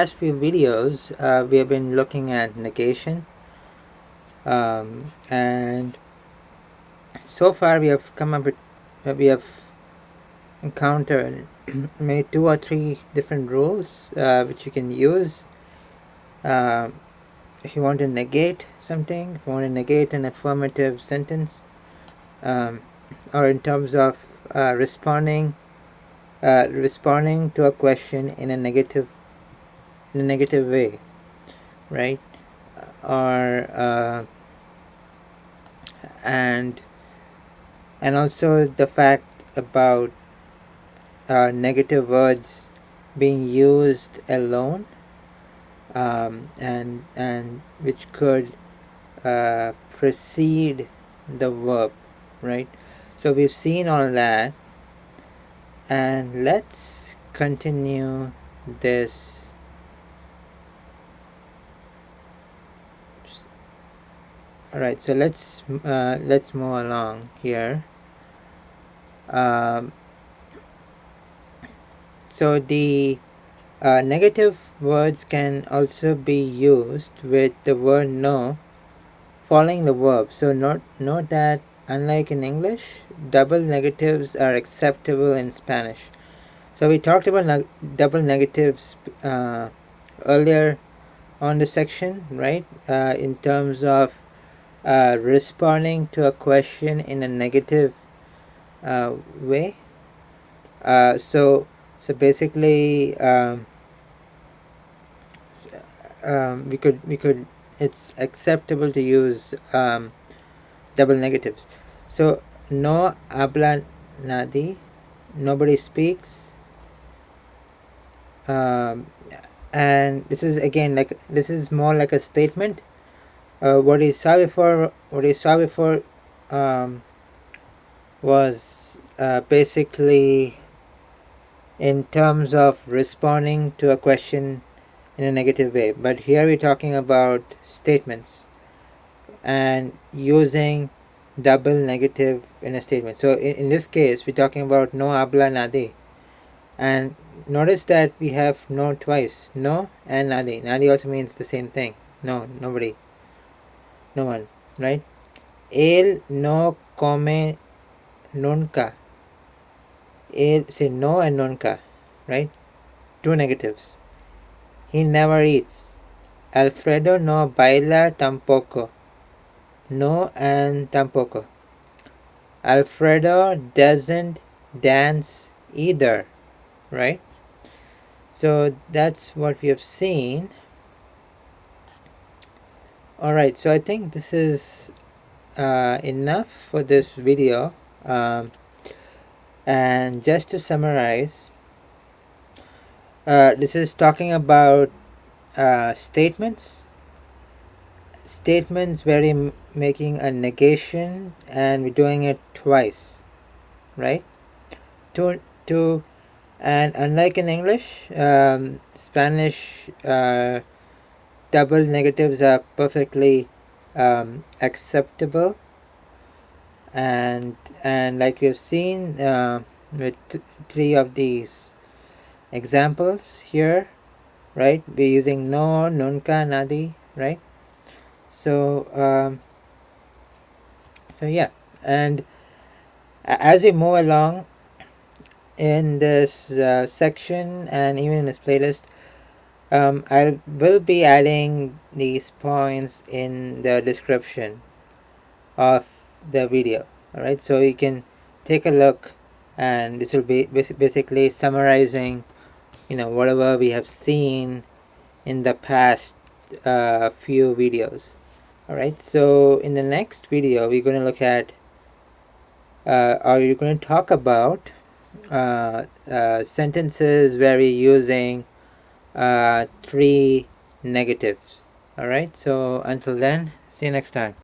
Last few videos we have been looking at negation, and so far we have come up with we have encountered maybe 2 or 3 different rules which you can use if you want to negate something, if you want to negate an affirmative sentence, or in terms of responding to a question in a negative way, right? Or and also the fact about negative words being used alone, and which could precede the verb, right? So we've seen all that, and let's continue this. Alright, so let's move along here. So the negative words can also be used with the word no following the verb. So note that unlike in English, double negatives are acceptable in Spanish. So we talked about double negatives earlier on the section, right? In terms of responding to a question in a negative way. So basically, we could it's acceptable to use double negatives. So no habla nadie, nobody speaks, and this is again this is more like a statement. What you saw before was basically in terms of responding to a question in a negative way, but here we're talking about statements and using double negative in a statement. So in this case we're talking about no habla nadie, and notice that we have no twice, no and nadie. Nadie also means the same thing. No, nobody, no one, right? Él no come nunca. Él, say no and nunca, right? 2 negatives. He never eats. Alfredo no baila tampoco. No and tampoco. Alfredo doesn't dance either, right? So that's what we have seen. Alright, so I think this is enough for this video. And just to summarize, this is talking about statements where you're making a negation and we're doing it twice, right? To and unlike in English, Spanish double negatives are perfectly acceptable, and like we've seen with 3 of these examples here, right? We're using no, nunca, nadie, right? So so yeah, and as we move along in this section and even in this playlist, I will be adding these points in the description of the video. Alright, so you can take a look, and this will be basically summarizing whatever we have seen in the past few videos. Alright, so in the next video we're going to look at or you're going to talk about sentences where we're using 3 negatives. Alright, so until then, see you next time.